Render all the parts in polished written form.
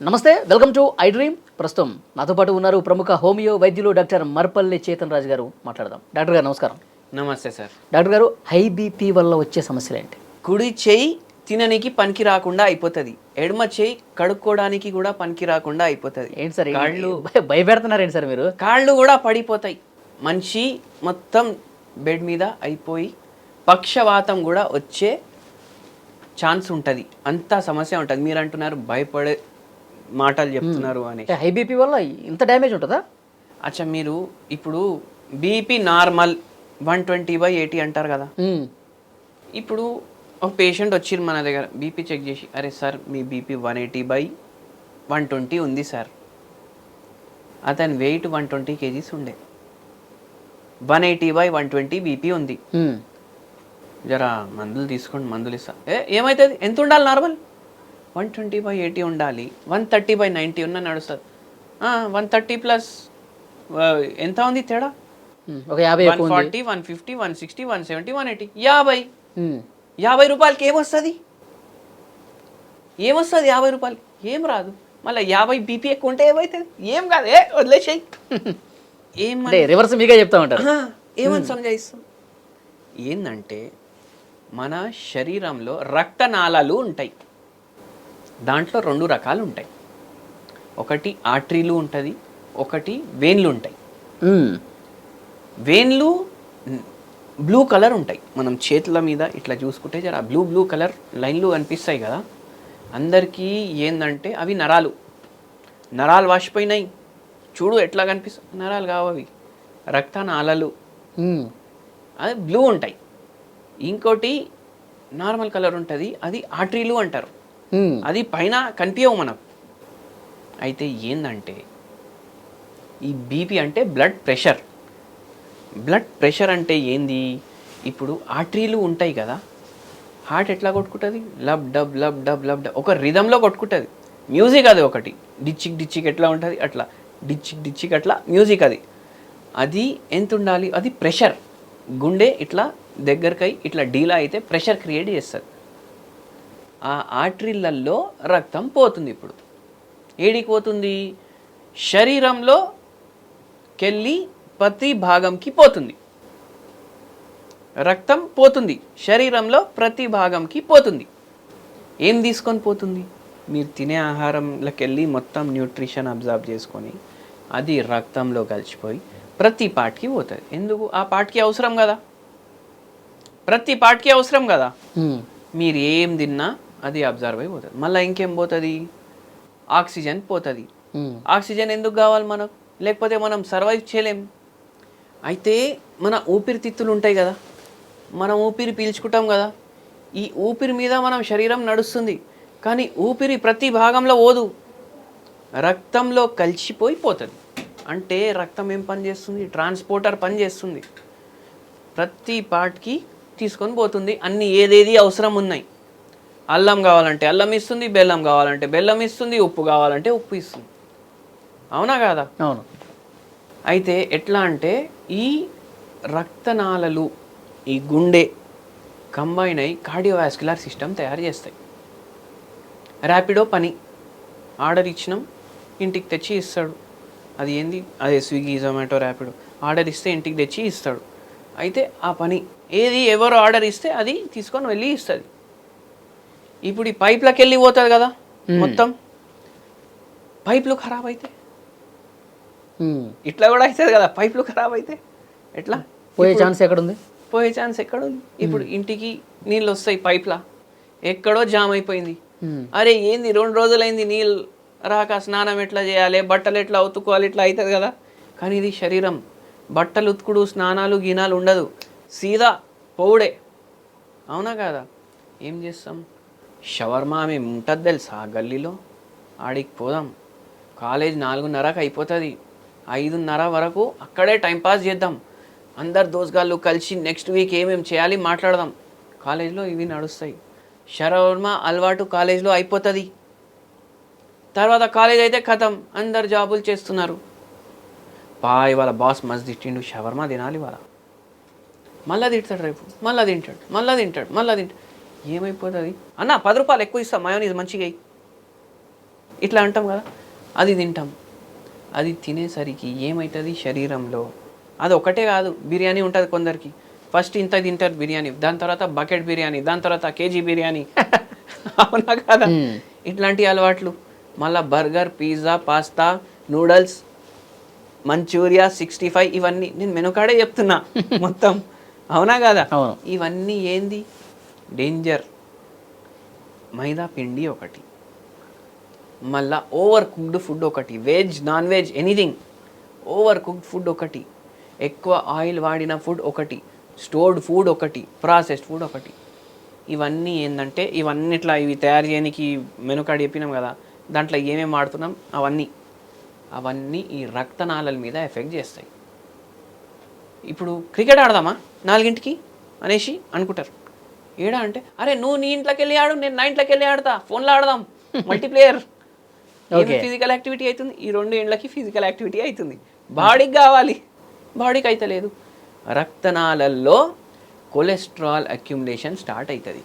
నమస్తే, welcome to I dream. ప్రస్తుతం నాతో పాటు ఉన్నారు ప్రముఖ హోమియో వైద్యులు డాక్టర్ మర్పల్లి చేతన్ రాజు గారు. మాట్లాడదాం. డాక్టర్ గారు నమస్కారం. నమస్తే సార్. డాక్టర్ గారు, హై బీపీ వల్ల వచ్చే సమస్యలు ఏంటి? కుడి చేయి తిననికి పనికి రాకుండా అయిపోతుంది, ఎడమ చేయి కడుక్కోవడానికి కూడా పనికి రాకుండా అయిపోతుంది. ఏంటి సార్ కాళ్ళు భయపెడుతున్నారు ఏంటి సార్ మీరు? కాళ్ళు కూడా పడిపోతాయి. మనిషి మొత్తం బెడ్ మీద అయిపోయి పక్షవాతం కూడా వచ్చే ఛాన్స్ ఉంటుంది. అంత సమస్య ఉంటుంది. మీరు అంటున్నారు భయపడే మాటలు చెప్తున్నారు అని. హై బీపీ వల్ల ఇంత డ్యామేజ్ ఉంటుందా? అచ్చా, మీరు ఇప్పుడు బీపీ నార్మల్ 120/80 అంటారు కదా. ఇప్పుడు ఒక పేషెంట్ వచ్చింది మన దగ్గర, బీపీ చెక్ చేసి, అరే సార్ మీ బీపీ 180/120 ఉంది సార్. అతని వెయిట్ 120 kgs ఉండే, 180/120 బీపీ ఉంది. జరా మందులు తీసుకోండి, మందులు ఇస్తా. ఏమవుతుంది? ఎంత ఉండాలి నార్మల్? 120/80 ఉండాలి. 130/90 ఉన్న నడుస్తుంది. 130 ప్లస్ ఎంత ఉంది తేడా? ఒక 50, 140, 150, 160, 170, 180, 50 రూపాయలకి ఏమొస్తుంది? 50 రూపాయలకి ఏం రాదు. మళ్ళీ 50 బీపీ ఎక్కువ ఉంటే ఏమవుతుంది? ఏం కాదు, వదిలేసాయి. రివర్స్ మీగా చెప్తా ఉంటారు. ఏమని సంజాయిస్తాం? ఏంటంటే మన శరీరంలో రక్తనాళాలు ఉంటాయి. దాంట్లో 2 రకాలు ఉంటాయి. ఒకటి ఆర్టరీలు ఉంటుంది, ఒకటి వేన్లు ఉంటాయి. వేన్లు బ్లూ కలర్ ఉంటాయి. మనం చేతుల మీద ఇట్లా చూసుకుంటే జర బ్లూ కలర్ లైన్లు అనిపిస్తాయి కదా. అందరికీ ఏంటంటే అవి నరాలు వాసిపోయినాయి. చూడు ఎట్లా కనిపిస్తాయి. నరాలు కావు అవి, రక్తనాళాలు. అది బ్లూ ఉంటాయి. ఇంకోటి నార్మల్ కలర్ ఉంటుంది, అది ఆర్టరీలు అంటారు. అది పైన కనిపించవు మనకు. అయితే ఏంటంటే ఈ బీపీ అంటే బ్లడ్ ప్రెషర్ అంటే ఏంది? ఇప్పుడు ఆర్టరీలు ఉంటాయి కదా, హార్ట్ ఎట్లా కొట్టుకుంటుంది? Lub dub lub dub lub dub, ఒక రిధంలో కొట్టుకుంటుంది. మ్యూజిక్ అది ఒకటి. డిచ్చిక్ ఎట్లా ఉంటుంది అట్లా, డిచ్చిక్ అట్లా మ్యూజిక్ అది. అది ఎంత ఉండాలి? అది ప్రెషర్. గుండె ఇట్లా దగ్గరకై ఇట్లా డీలా అయితే ప్రెషర్ క్రియేట్ చేస్తుంది. ఆ ఆర్టరీలలో రక్తం పోతుంది. ఇప్పుడు ఏడికి పోతుంది? శరీరంలోకెళ్ళి ప్రతి భాగంకి పోతుంది. రక్తం పోతుంది, శరీరంలో ప్రతి భాగంకి పోతుంది. ఏం తీసుకొని పోతుంది? మీరు తినే ఆహారంలోకి వెళ్ళి మొత్తం న్యూట్రిషన్ అబ్జర్వ్ చేసుకొని అది రక్తంలో కలిసిపోయి ప్రతి పార్ట్కి పోతుంది. ఎందుకు? ఆ పార్ట్కి అవసరం కదా, ప్రతి పార్ట్కి అవసరం కదా. మీరు ఏం తిన్నా అది అబ్జర్వ్ అయిపోతుంది. మళ్ళీ ఇంకేం పోతుంది? ఆక్సిజన్ పోతుంది. ఆక్సిజన్ ఎందుకు కావాలి మనకు? లేకపోతే మనం సర్వైవ్ చేయలేం. అయితే మన ఊపిరితిత్తులు ఉంటాయి కదా, మనం ఊపిరి పీల్చుకుంటాం కదా. ఈ ఊపిరి మీద మనం శరీరం నడుస్తుంది, కానీ ఊపిరి ప్రతి భాగంలో పోదు, రక్తంలో కలిసిపోయి పోతుంది. అంటే రక్తం ఏం పని చేస్తుంది? ట్రాన్స్పోర్టర్ పని చేస్తుంది. ప్రతి పార్ట్కి తీసుకొని పోతుంది. అన్ని ఏదేది అవసరం ఉన్నాయి. అల్లం కావాలంటే అల్లం ఇస్తుంది, బెల్లం కావాలంటే బెల్లం ఇస్తుంది, ఉప్పు కావాలంటే ఉప్పు ఇస్తుంది. అవునా కాదా? అవును. అయితే ఎట్లా అంటే ఈ రక్తనాళాలు, ఈ గుండె కంబైన్ అయ్యి కార్డియోవాస్కులర్ సిస్టమ్ తయారు చేస్తాయి. ర్యాపిడో పని, ఆర్డర్ ఇచ్చినాం, ఇంటికి తెచ్చి ఇస్తాడు. అది ఏంది? అదే స్విగ్గీ, జొమాటో, ర్యాపిడో. ఆర్డర్ ఇస్తే ఇంటికి తెచ్చి ఇస్తాడు. అయితే ఆ పని ఏది? ఎవరు ఆర్డర్ ఇస్తే అది తీసుకొని వెళ్ళి ఇస్తుంది. ఇప్పుడు ఈ పైప్లకి వెళ్ళి పోతుంది కదా, మొత్తం పైపులు ఖరాబ్ అయితే ఇట్లా కూడా అవుతుంది కదా. పైపులు ఖరాబ్ అయితే ఎట్లా? పోయే ఛాన్స్ ఎక్కడుంది? ఇప్పుడు ఇంటికి నీళ్ళు వస్తాయి, పైప్లా ఎక్కడో జామ్ అయిపోయింది. అరే ఏంది 2 రోజులైంది నీళ్ళు రాక, స్నానం ఎట్లా చేయాలి, బట్టలు ఎట్లా ఉతుకోవాలి, ఇట్లా అవుతుంది కదా. కానీ ఇది శరీరం, బట్టలు ఉతుకుడు, స్నానాలు గినాలు ఉండదు, సీదా పోవుడే. అవునా కాదా? ఏం చేస్తాం? షవర్మా మేము ఉంటుంది తెలుసా గల్లీలో, ఆడికి పోదాం. కాలేజ్ 4:30కి అయిపోతుంది, 5:30 వరకు అక్కడే టైంపాస్ చేద్దాం. అందరు దోస్తుగాళ్ళు కలిసి నెక్స్ట్ వీక్ ఏమేమి చేయాలి మాట్లాడదాం. కాలేజ్లో ఇవి నడుస్తాయి. షవర్మా అలవాటు కాలేజ్లో అయిపోతుంది. తర్వాత కాలేజ్ అయితే ఖతం, అందరు జాబులు చేస్తున్నారు. ఇవాళ బాస్ మస్తు తిట్టిండు, షవర్మా తినాలి ఇవాళ. మళ్ళీ తింటాడు, రేపు మళ్ళీ తింటాడు. ఏమైపోతుంది? అన్న 10 రూపాయలు ఎక్కువ ఇస్తా, మయోనీస్ మంచిగా. ఇట్లా అంటాం కదా, అది తింటాం. అది తినేసరికి ఏమవుతుంది శరీరంలో, అది ఒకటే కాదు, బిర్యానీ ఉంటుంది కొందరికి, ఫస్ట్ ఇంత తింటారు బిర్యానీ, దాని తర్వాత బకెట్ బిర్యానీ, దాని తర్వాత కేజీ బిర్యానీ. అవునా కదా? ఇట్లాంటి అలవాట్లు. మళ్ళీ burger, pizza, pasta, noodles, manchuria, 65, ఇవన్నీ నేను మెనుకాడే చెప్తున్నా మొత్తం. అవునా కదా? ఇవన్నీ ఏంది డేంజర్. మైదా పిండి ఒకటి, మళ్ళా ఓవర్ కుక్డ్ ఫుడ్ ఒకటి, veg non veg anything, over cooked food ఒకటి, ఎక్కువ ఆయిల్ వాడిన ఫుడ్ ఒకటి, స్టోర్డ్ ఫుడ్ ఒకటి, ప్రాసెస్డ్ ఫుడ్ ఒకటి. ఇవన్నీ ఏంటంటే ఇవన్నిట్లా ఇవి తయారు చేయడానికి మెనుకాడ చెప్పినాం కదా, దాంట్లో ఏమేమి వాడుతున్నాం అవన్నీ ఈ రక్తనాళాల మీద ఎఫెక్ట్ చేస్తాయి. ఇప్పుడు క్రికెట్ ఆడదామా 4ంటికి అనేసి అనుకుంటారు. ఏడా అంటే, అరే నువ్వు నీ ఇంట్లోకి వెళ్ళి ఆడు, నేను నా ఇంట్లోకి వెళ్ళి ఆడతా, ఫోన్లో ఆడదాం, మల్టీప్లేయర్. ఫిజికల్ యాక్టివిటీ అవుతుంది, ఈ 2 ఏళ్ళకి ఫిజికల్ యాక్టివిటీ అవుతుంది. బాడీకి కావాలి, బాడీకి అయితే లేదు. రక్తనాళల్లో కొలెస్ట్రాల్ అక్యుములేషన్ స్టార్ట్ అవుతుంది.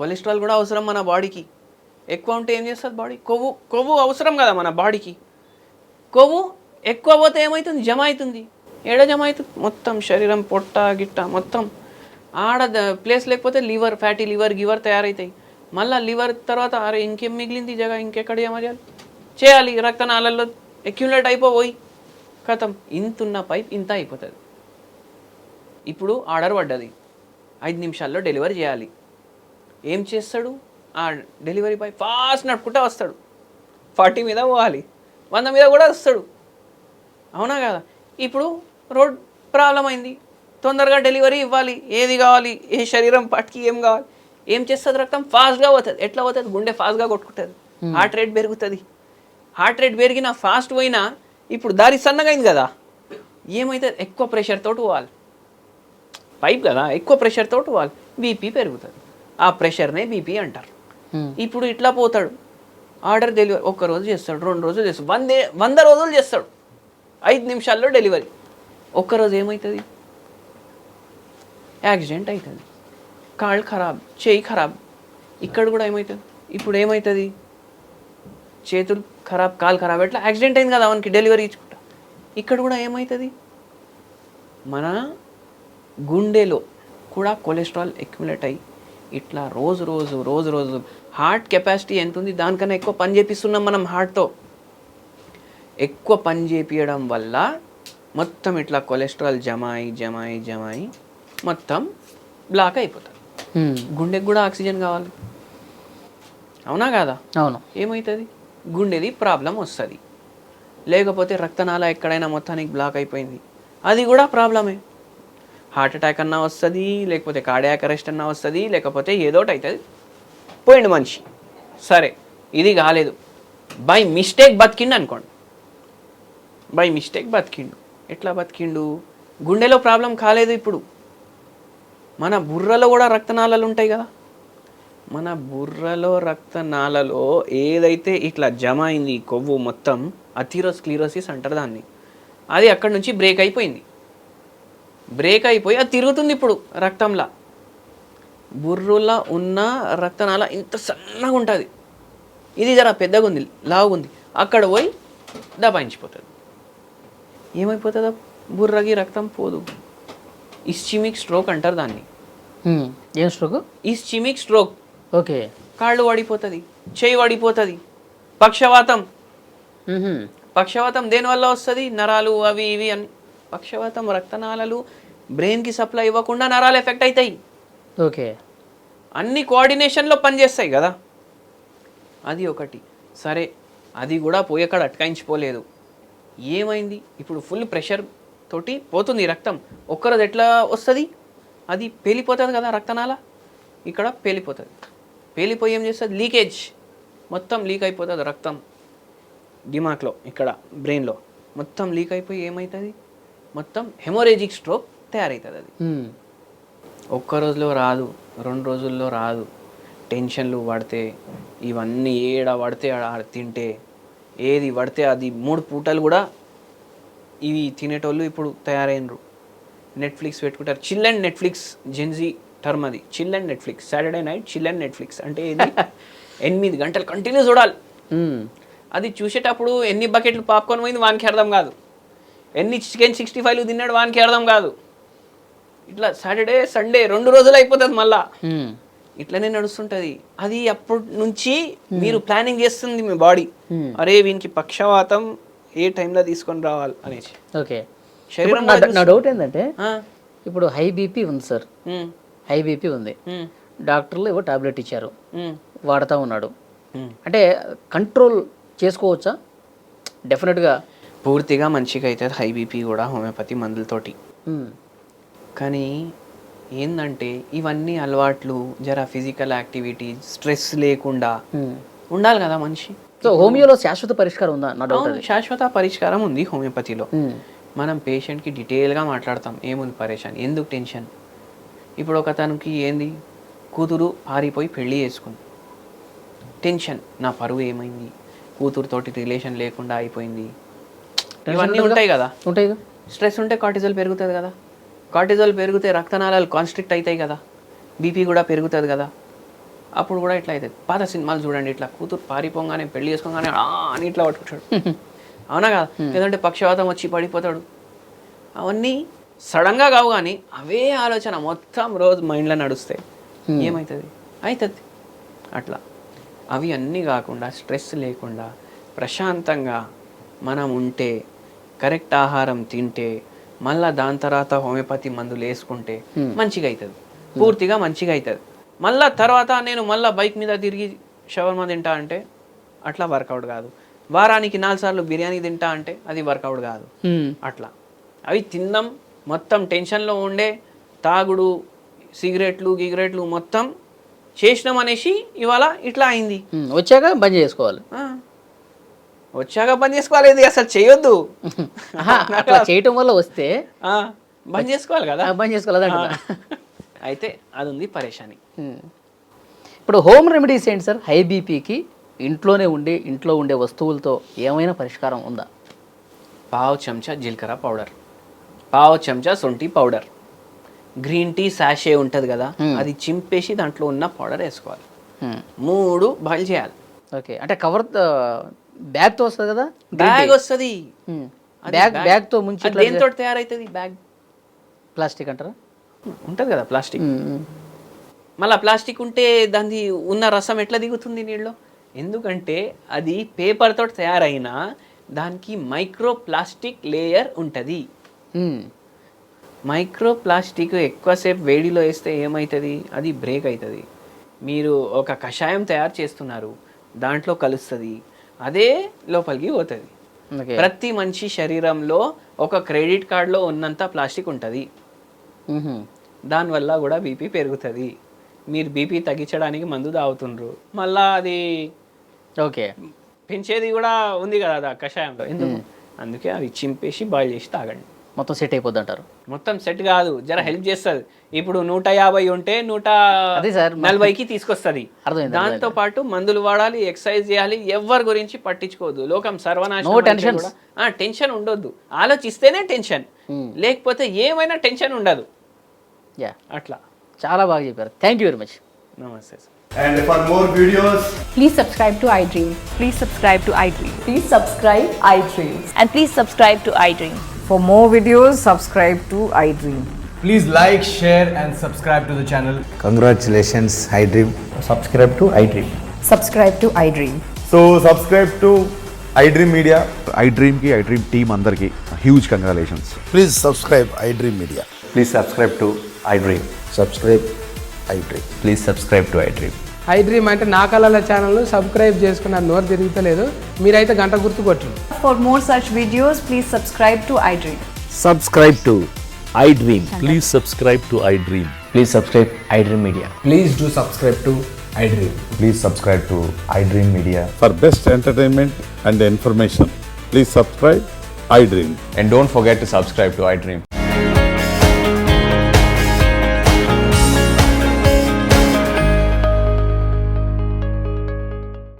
కొలెస్ట్రాల్ కూడా అవసరం మన బాడీకి. ఎక్కువ ఉంటే ఏం చేస్తుంది బాడీ? కొవ్వు అవసరం కదా మన బాడీకి. కొవ్వు ఎక్కువ పోతే ఏమవుతుంది? జమ అవుతుంది. ఏడ జమ అవుతుంది? మొత్తం శరీరం, పొట్ట గిట్ట మొత్తం. ఆడ ప్లేస్ లేకపోతే లివర్, ఫ్యాటీ లివర్ తయారవుతాయి. మళ్ళీ లివర్ తర్వాత అరే ఇంకేం మిగిలింది జగ, ఇంకెక్కడ జమ చేయాలి? రక్తనాళల్లో అక్యుములేట్ అయిపోయి కథం, ఇంతున్న పైప్ ఇంత అయిపోతుంది. ఇప్పుడు ఆర్డర్ పడ్డది, 5 నిమిషాల్లో డెలివరీ చేయాలి. ఏం చేస్తాడు ఆ డెలివరీ బాయ్? ఫాస్ట్ నడుపుకుంటా వస్తాడు. 40 మీద పోవాలి, 100 మీద కూడా వస్తాడు. అవునా కదా? ఇప్పుడు రోడ్ ప్రాబ్లం అయింది, తొందరగా డెలివరీ ఇవ్వాలి, ఏది కావాలి, ఏ శరీరం పాటికి ఏం కావాలి, ఏం చేస్తుంది? రక్తం ఫాస్ట్గా పోతుంది. ఎట్లా పోతుంది? గుండె ఫాస్ట్గా కొట్టుకుంటుంది, హార్ట్ రేట్ పెరుగుతుంది. హార్ట్ రేట్ పెరిగినా ఫాస్ట్ పోయినా ఇప్పుడు దారి సన్నగా అయింది కదా, ఏమవుతుంది? ఎక్కువ ప్రెషర్ తోటి పోవాలి, పైప్ కదా, ఎక్కువ ప్రెషర్ తోటి పోవాలి, బీపీ పెరుగుతుంది. ఆ ప్రెషర్నే బీపీ అంటారు. ఇప్పుడు ఇట్లా పోతాడు, ఆర్డర్ డెలివరీ 1 రోజు చేస్తాడు, 2 రోజులు చేస్తాడు, 100 రోజులు చేస్తాడు, 5 నిమిషాల్లో డెలివరీ. 1 రోజు ఏమవుతుంది? యాక్సిడెంట్ అవుతుంది, కాళ్ళు ఖరాబ్, చేయి ఖరాబ్. ఇక్కడ కూడా ఏమవుతుంది? ఇప్పుడు ఏమవుతుంది? చేతులు ఖరాబ్, కాలు ఖరాబ్. ఎట్లా? యాక్సిడెంట్ అయింది కదా అవనికి, డెలివరీ ఇచ్చుకుంటా. ఇక్కడ కూడా ఏమవుతుంది? మన గుండెలో కూడా కొలెస్ట్రాల్ అక్యుములేట్ అయ్యి ఇట్లా రోజు హార్ట్ కెపాసిటీ ఎంత ఉంది దానికన్నా ఎక్కువ పని చేపిస్తున్నాం మనం. హార్ట్తో ఎక్కువ పని చేపించడం వల్ల మొత్తం ఇట్లా కొలెస్ట్రాల్ జమ అయి మొత్తం బ్లాక్ అయిపోతుంది. గుండెకి కూడా ఆక్సిజన్ కావాలి, అవునా కాదా? అవును. ఏమవుతుంది? గుండెది ప్రాబ్లం వస్తుంది. లేకపోతే రక్తనాళ ఎక్కడైనా మొత్తానికి బ్లాక్ అయిపోయింది, అది కూడా ప్రాబ్లమే. హార్ట్ అటాక్ అన్నా వస్తుంది, లేకపోతే కార్డియాక్ అరెస్ట్ అన్నా వస్తుంది, లేకపోతే ఏదోటి అవుతుంది. పోయిండు మనిషి. సరే ఇది కాలేదు, బై మిస్టేక్ బతికిండు అనుకోండి. బై మిస్టేక్ బతికిండు. ఎట్లా బతికిండు? గుండెలో ప్రాబ్లం కాలేదు. ఇప్పుడు మన బుర్రలో కూడా రక్తనాళాలు ఉంటాయి కదా, మన బుర్రలో రక్తనాళలో ఏదైతే ఇట్లా జమ అయింది కొవ్వు మొత్తం, అథీరోస్క్లీరోసిస్ అంటారు దాన్ని. అది అక్కడి నుంచి బ్రేక్ అయిపోయింది. బ్రేక్ అయిపోయి అది తిరుగుతుంది ఇప్పుడు రక్తంలా. బుర్రలో ఉన్న రక్తనాళ ఇంత సన్నగా ఉంటుంది, ఇది జర పెద్దగా ఉంది, లావుగుంది, అక్కడ పోయి దబాయించిపోతుంది. ఏమైపోతుందా? బుర్రకి రక్తం పోదు. ఇస్చిమిక్ స్ట్రోక్ అంటారు దాన్ని. ఏం స్ట్రోక్? ఇస్చిమిక్ స్ట్రోక్. ఓకే. కాళ్ళు పడిపోతుంది, చేయి పడిపోతుంది. పక్షవాతం. పక్షవాతం దేనివల్ల వస్తుంది? నరాలు అవి ఇవి అని. పక్షవాతం రక్తనాళాలు బ్రెయిన్కి సప్లై ఇవ్వకుండా నరాలు ఎఫెక్ట్ అవుతాయి. ఓకే. అన్ని కోఆర్డినేషన్లో పనిచేస్తాయి కదా, అది ఒకటి. సరే అది కూడా పోయేకాడ అటకాయించిపోలేదు, ఏమైంది? ఇప్పుడు ఫుల్ ప్రెషర్ తోటి పోతుంది రక్తం. ఒక్కరోజు ఎట్లా వస్తుంది? అది పేలిపోతుంది కదా రక్తనాళ, ఇక్కడ పేలిపోతుంది. పేలిపోయి ఏం చేస్తుంది? లీకేజ్, మొత్తం లీక్ అయిపోతుంది రక్తం. దిమాక్లో ఇక్కడ బ్రెయిన్లో మొత్తం లీక్ అయిపోయి ఏమవుతుంది? మొత్తం హెమోరేజిక్ స్ట్రోక్ తయారవుతుంది. అది ఒక్క రోజులో రాదు, 2 రోజుల్లో రాదు. టెన్షన్లు పడితే, ఇవన్నీ ఏడ పడితే తింటే, ఏది పడితే అది 3 పూటలు కూడా ఇవి తినేటోళ్ళు ఇప్పుడు తయారైనరు. నెట్ఫ్లిక్స్ పెట్టుకుంటారు, chill and Netflix, Gen Z term అది. Chill and Netflix, Saturday night chill and Netflix అంటే ఇది 8 గంటలు కంటిన్యూ చూడాలి. అది చూసేటప్పుడు ఎన్ని బకెట్లు పాప్కార్న్ పోయింది వానికి అర్థం కాదు, ఎన్ని చికెన్ 65 తిన్నాడు వానికి అర్థం కాదు. ఇట్లా సాటర్డే సండే 2 రోజులు అయిపోతుంది మళ్ళా, ఇట్లనే నడుస్తుంటది. అది అప్పటి నుంచి మీరు ప్లానింగ్ చేస్తుంది మీ బాడీ, అరే వీనికి పక్షవాతం ఏ టైంలో తీసుకొని రావాలి అనేసి. ఓకే, శరీరం నా డౌట్ ఏంటంటే ఇప్పుడు హై బీపీ ఉంది సార్, హై బీపీ ఉంది, డాక్టర్లు ఏవో టాబ్లెట్ ఇచ్చారు, వాడుతూ ఉన్నాడు, అంటే కంట్రోల్ చేసుకోవచ్చా? డెఫినెట్గా పూర్తిగా మంచిగా అవుతుంది హై బీపీ కూడా హోమియోపతి మందులతోటి. కానీ ఏంటంటే ఇవన్నీ అలవాట్లు, జర ఫిజికల్ యాక్టివిటీ, స్ట్రెస్ లేకుండా ఉండాలి కదా మనిషి. సో హోమియోలో శాశ్వత పరిష్కారం ఉందా? నా డౌట్ అది. శాశ్వత పరిష్కారం ఉంది హోమియోపతిలో. మనం పేషెంట్కి డీటెయిల్గా మాట్లాడతాం, ఏముంది పరేషాన్, ఎందుకు టెన్షన్. ఇప్పుడు ఒక తనకి ఏంది, కూతురు పారిపోయి పెళ్ళి చేసుకుంది, టెన్షన్, నా పరువు ఏమైంది, కూతురుతోటి రిలేషన్ లేకుండా అయిపోయింది, ఇవన్నీ ఉంటాయి కదా. ఉంటాయి. స్ట్రెస్ ఉంటే కార్టిజోల్ పెరుగుతుంది కదా, కార్టిజోల్ పెరిగితే రక్తనాళాలు కాన్స్ట్రిక్ట్ అవుతాయి కదా, బీపీ కూడా పెరుగుతుంది కదా, అప్పుడు కూడా ఇట్లా అవుతుంది. పాత సినిమాలు చూడండి, ఇట్లా కూతురు పారిపోగానే పెళ్లి చేసుకోగానే అని ఇట్లా పట్టుకుంటాడు, అవునా కదా, లేదంటే పక్షవాతం వచ్చి పడిపోతాడు. అవన్నీ సడన్గా కావు, కానీ అవే ఆలోచన మొత్తం రోజు మైండ్లో నడుస్తాయి, ఏమవుతుంది అవుతుంది అట్లా. అవి అన్నీ కాకుండా స్ట్రెస్ లేకుండా ప్రశాంతంగా మనం ఉంటే, కరెక్ట్ ఆహారం తింటే, మళ్ళీ దాని తర్వాత హోమియోపతి మందులు వేసుకుంటే మంచిగా అవుతుంది, పూర్తిగా మంచిగా అవుతుంది. మళ్ళీ తర్వాత నేను మళ్ళీ బైక్ మీద తిరిగి షవర్మా తింటా అంటే అట్లా వర్కౌట్ కాదు. వారానికి 4 సార్లు బిర్యానీ తింటా అంటే అది వర్కౌట్ కాదు. అట్లా అవి తిందాం, మొత్తం టెన్షన్లో ఉండే తాగుడు, సిగరెట్లు మొత్తం చేసినాం అనేసి ఇవాళ ఇట్లా అయింది. వచ్చాక బంద్ చేసుకోవాలి, వచ్చాక బంద్ చేసుకోవాలి, అసలు చేయొద్దు. అట్లా చేయటం వల్ల వస్తే బంద్ చేసుకోవాలి కదా, బంద్ చేసుకోవాలి. అయితే అది ఉంది పరేషాని. ఇప్పుడు హోమ్ రెమెడీస్ ఏంటి సార్ హై బీపీకి? ఇంట్లో ఉండే వస్తువులతో ఏమైనా పరిష్కారం ఉందా? పావు చెంచా జీలకర్ర పౌడర్, పావు చెంచా శొంఠి పౌడర్, గ్రీన్ టీ సాషే ఉంటుంది కదా, అది చింపేసి దాంట్లో ఉన్న పౌడర్ వేసుకోవాలి, 3 బాయిల్ చేయాలి. ఓకే, అంటే కవర్ బ్యాగ్తో వస్తుంది కదా, బ్యాగ్ వస్తుంది, బ్యాగ్తో ముంచి దేంతో తయారవుతుంది బ్యాగ్? ప్లాస్టిక్ అంటారా? ఉంటుంది కదా ప్లాస్టిక్. మళ్ళీ ప్లాస్టిక్ ఉంటే దాన్ని ఉన్న రసం ఎట్లా దిగుతుంది నీళ్ళు? ఎందుకంటే అది పేపర్ తోటి తయారైన దానికి మైక్రో ప్లాస్టిక్ లేయర్ ఉంటుంది. మైక్రో ప్లాస్టిక్ ఎక్కువసేపు వేడిలో వేస్తే ఏమవుతుంది, అది బ్రేక్ అవుతుంది. మీరు ఒక కషాయం తయారు చేస్తున్నారు, దాంట్లో కలుస్తుంది, అదే లోపలికి పోతుంది. ప్రతి మనిషి శరీరంలో ఒక క్రెడిట్ కార్డులో ఉన్నంత ప్లాస్టిక్ ఉంటుంది, దానివల్ల కూడా బీపీ పెరుగుతుంది. మీరు బీపీ తగ్గించడానికి మందు తాగుతుండ్రు, మళ్ళా అది ఓకే పెంచేది కూడా ఉంది కదా కషాయంలో, ఎందుకు? అందుకే అవి చింపేసి బాయిల్ చేసి తాగండి, మొత్తం సెట్ అయిపోద్ది అంటారు. మొత్తం సెట్ కాదు, జర హెల్ప్ చేస్తుంది. ఇప్పుడు 150 ఉంటే 140కి తీసుకొస్తుంది. దాంతో పాటు మందులు వాడాలి, ఎక్సర్సైజ్ చేయాలి, ఎవరి గురించి పట్టించుకోవద్దు. లోకం సర్వనాశనం, టెన్షన్ ఉండొద్దు. ఆలోచిస్తేనే టెన్షన్, లేకపోతే ఏమైనా టెన్షన్ ఉండదు. అట్లా చాలా బాగా చెప్పారు. Thank you very much. నమస్తే sir. And for more videos, please subscribe to iDream. Please subscribe to iDream. Please subscribe iDream. And please subscribe to iDream. For more videos, subscribe to iDream. please like, share and subscribe to the channel. Congratulations, iDream. Subscribe to iDream. Subscribe to iDream. So subscribe to iDream Media. iDream ki iDream team andarki huge congratulations. Please subscribe iDream Media. Please subscribe to iDream. Subscribe iDream. Please subscribe to iDream. iDream అంటే నా కళల channel subscribe చేసుకున్న నోరు తిరుగుతలేదు, మీరైతే గంట గుర్తు కొట్టండి. For more such videos, please subscribe to iDream. Subscribe to iDream. Please subscribe to iDream. Please subscribe iDream Media. Please do subscribe to iDream. Please subscribe to iDream Media. For best entertainment and information, please subscribe iDream. And don't forget to subscribe to iDream.